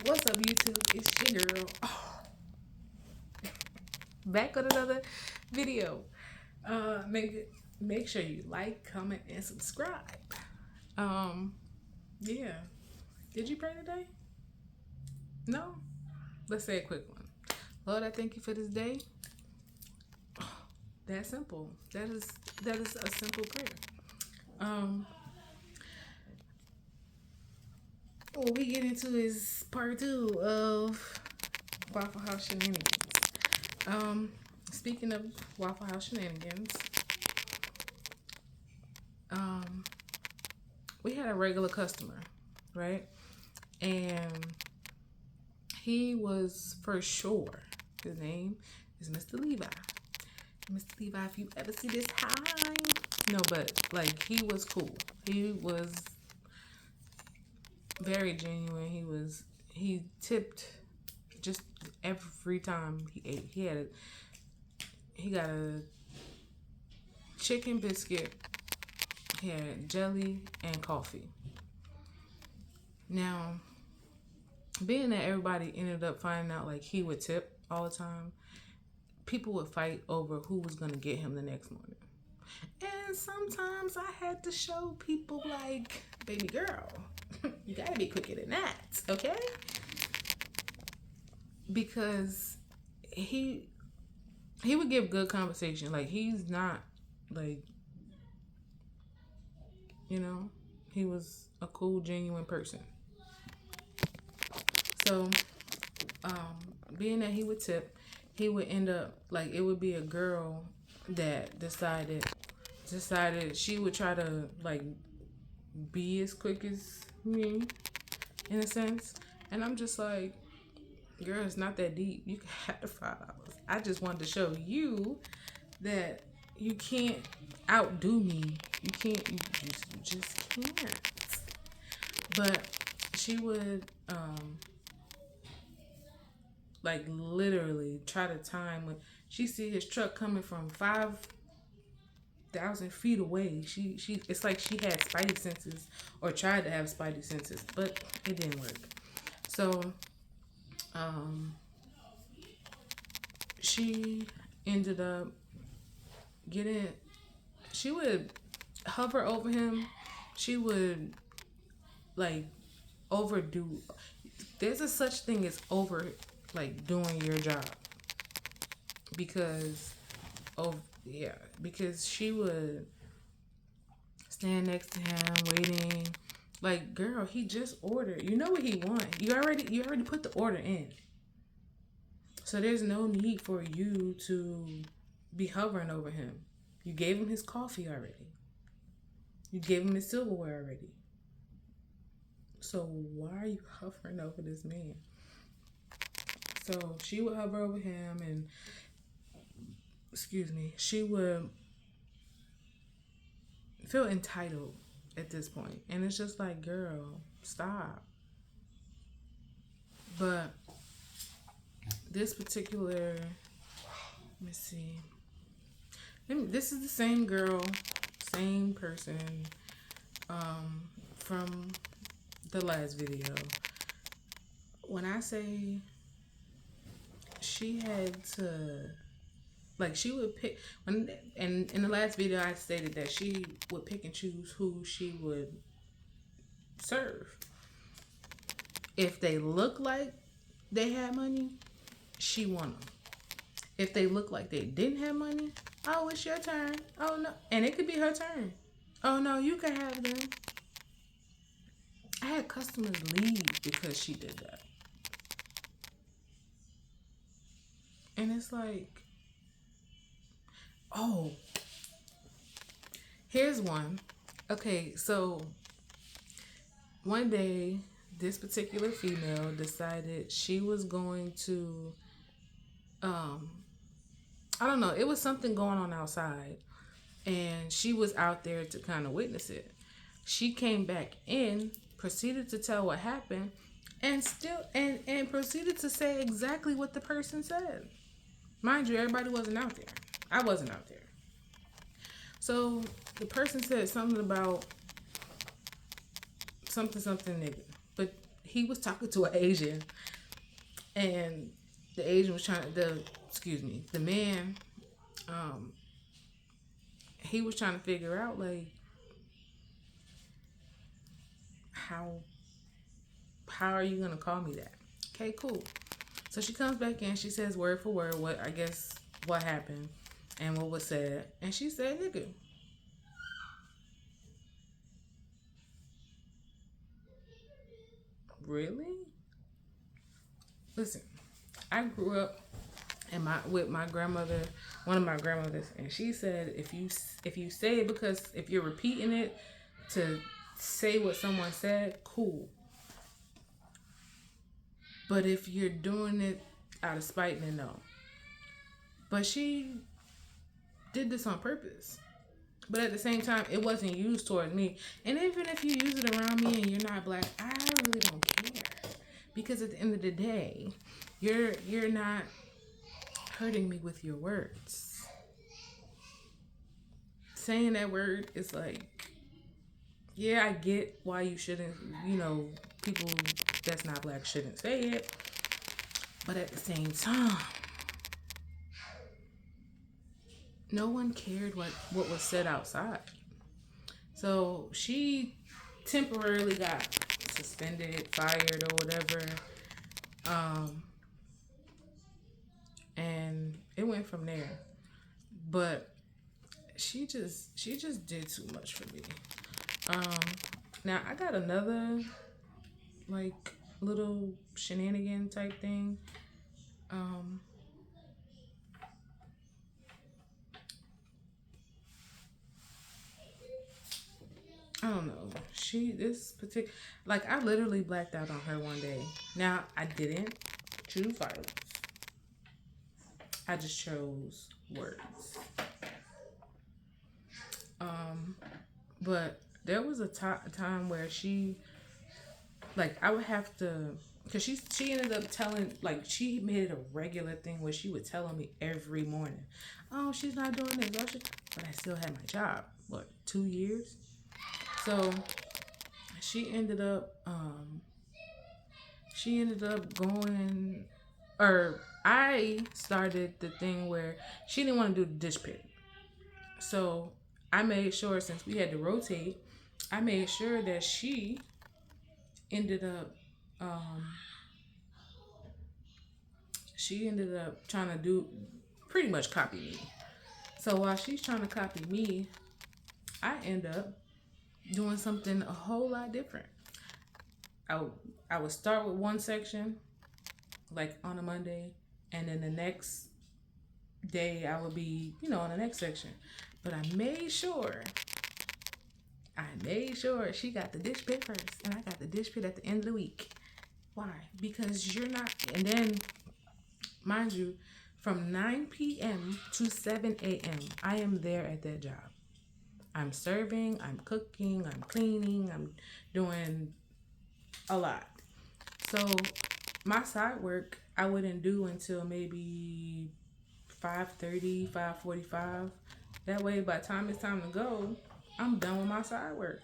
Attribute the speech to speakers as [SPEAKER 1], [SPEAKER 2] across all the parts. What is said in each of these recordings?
[SPEAKER 1] What's up, YouTube? It's your girl. Back with another video. Make sure you like, comment, and subscribe. Um, yeah. Did you pray today? No? Let's say a quick one. Lord, I thank you for this day. That's simple. That is a simple prayer. Um, what we get into is part two of Waffle House shenanigans. Um, Speaking of Waffle House shenanigans, um, we had a regular customer, right? And he was for sure. His name is Mr. Levi. Mr. Levi, if you ever see this, hi. No, but like he was cool. He was very genuine. He tipped just every time he ate. He got a chicken biscuit. He had jelly and coffee. Now, being that everybody ended up finding out like he would tip all the time, people would fight over who was gonna get him the next morning. And sometimes I had to show people like, baby girl, you gotta be quicker than that, okay? Because he would give good conversation. Like he's not like, you know, he was a cool, genuine person. So, um, being that he would tip, he would end up like it would be a girl that decided she would try to like be as quick as me in a sense. And I'm just like, girl, it's not that deep. You can have the $5. I just wanted to show you that you can't outdo me. You can't. You just can't. But she would like literally try to time when she see his truck coming from 5,000 feet away. She it's like she had spidey senses or tried to have spidey senses, but it didn't work. So um she ended up getting, she would hover over him. She would like overdo. There's a such thing as over like doing your job because oh yeah, because she would stand next to him waiting. Like, girl, he just ordered. You know what he want. You already put the order in. So there's no need for you to be hovering over him. You gave him his coffee already. You gave him his silverware already. So why are you hovering over this man? So she would hover over him and excuse me, she would feel entitled at this point. And it's just like, girl, stop. But this particular, let me see. This is the same girl, same person from the last video. When I say she had to, like, she would pick, when, and in the last video I stated that she would pick and choose who she would serve. If they look like they had money, she won them. If they look like they didn't have money, oh, it's your turn. Oh, no. And it could be her turn. Oh, no, you can have them. I had customers leave because she did that. And it's like, oh, here's one. Okay, so one day, this particular female decided she was going to, I don't know, it was something going on outside. And she was out there to kind of witness it. She came back in, proceeded to tell what happened, and proceeded to say exactly what the person said. Mind you, everybody wasn't out there. I wasn't out there. So the person said something about something nigga, but he was talking to an Asian, and the Asian was trying to, the man, um, he was trying to figure out like how how are you gonna call me that? Okay, cool. So she comes back in, she says word for word what I guess what happened and what was said. And she said, nigga. Really? Listen, I grew up with my grandmother, one of my grandmothers, and she said if you say it because if you're repeating it to say what someone said, cool. But if you're doing it out of spite, then no. But she did this on purpose. But at the same time, it wasn't used toward me. And even if you use it around me and you're not black, I really don't care. Because at the end of the day, you're not hurting me with your words. Saying that word is like, yeah, I get why you shouldn't, people that's not black shouldn't say it. But at the same time, no one cared what was said outside. So she temporarily got suspended, fired, or whatever. And it went from there. But she just did too much for me. Now I got another like little shenanigan type thing. I don't know. This particular, like, I literally blacked out on her one day. Now, I didn't choose violence. I just chose words. But there was a time where she, like, I would have to, because she ended up telling, like, she made it a regular thing where she would tell me every morning, oh, she's not doing this. But I still had my job. What, 2 years? So she ended up going, or I started the thing where she didn't want to do the dish pit. So I made sure, since we had to rotate, I made sure that she ended up trying to do pretty much copy me. So while she's trying to copy me, I end up doing something a whole lot different. I would start with one section, like on a Monday, and then the next day I would be, on the next section. But I made sure she got the dish pit first, and I got the dish pit at the end of the week. Why? Because you're not, and then, mind you, from 9 p.m. to 7 a.m., I am there at that job. I'm serving, I'm cooking, I'm cleaning, I'm doing a lot. So my side work I wouldn't do until maybe 5:30, 5:45. That way by the time it's time to go, I'm done with my side work.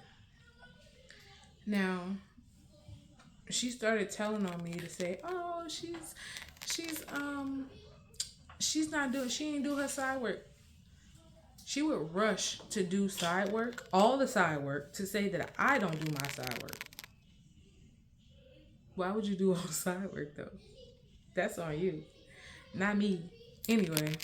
[SPEAKER 1] Now, she started telling on me to say, oh, she ain't do her side work. She would rush to do side work, all the side work, to say that I don't do my side work. Why would you do all the side work though? That's on you, not me. Anyway,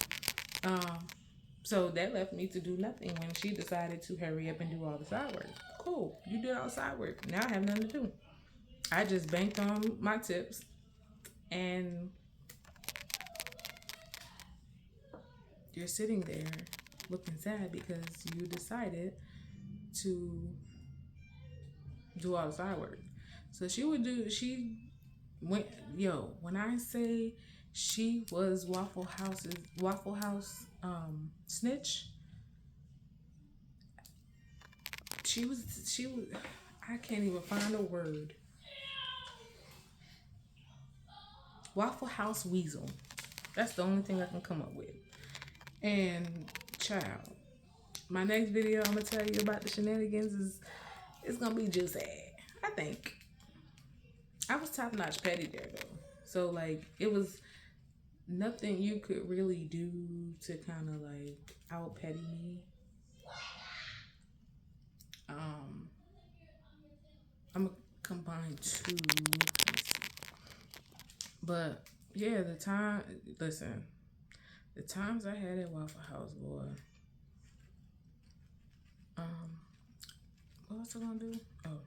[SPEAKER 1] so that left me to do nothing when she decided to hurry up and do all the side work. Cool, you did all the side work. Now I have nothing to do. I just banked on my tips, and you're sitting there looking sad because you decided to do all the side work. So when I say she was Waffle House snitch, she was, I can't even find a word. Waffle House weasel. That's the only thing I can come up with. And child, my next video I'm gonna tell you about the shenanigans it's gonna be just sad. I think I was top notch petty there though. So like it was nothing you could really do to kind of like out petty me. Um, I'm gonna combine two. Let me see. But yeah, the time. Listen, the times I had at Waffle House, boy. Um, what was I gonna do? Oh,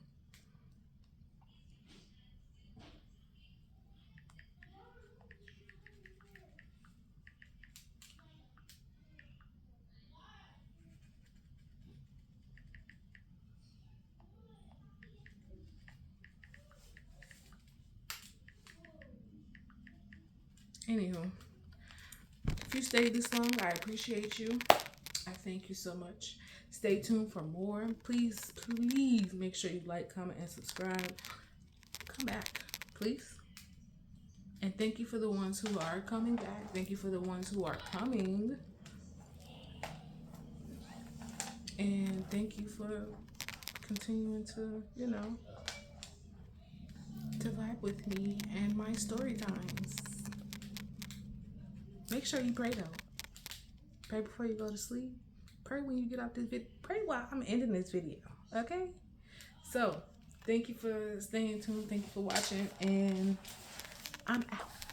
[SPEAKER 1] anywho, if you stayed this long, I appreciate you. I thank you so much. Stay tuned for more. Please, please make sure you like, comment, and subscribe. Come back, please. And thank you for the ones who are coming back. Thank you for the ones who are coming. And thank you for continuing to, to vibe with me and my story times. Make sure you pray though. Pray before you go to sleep. Pray when you get off this video. Pray while I'm ending this video. Okay? So, thank you for staying tuned. Thank you for watching. And I'm out.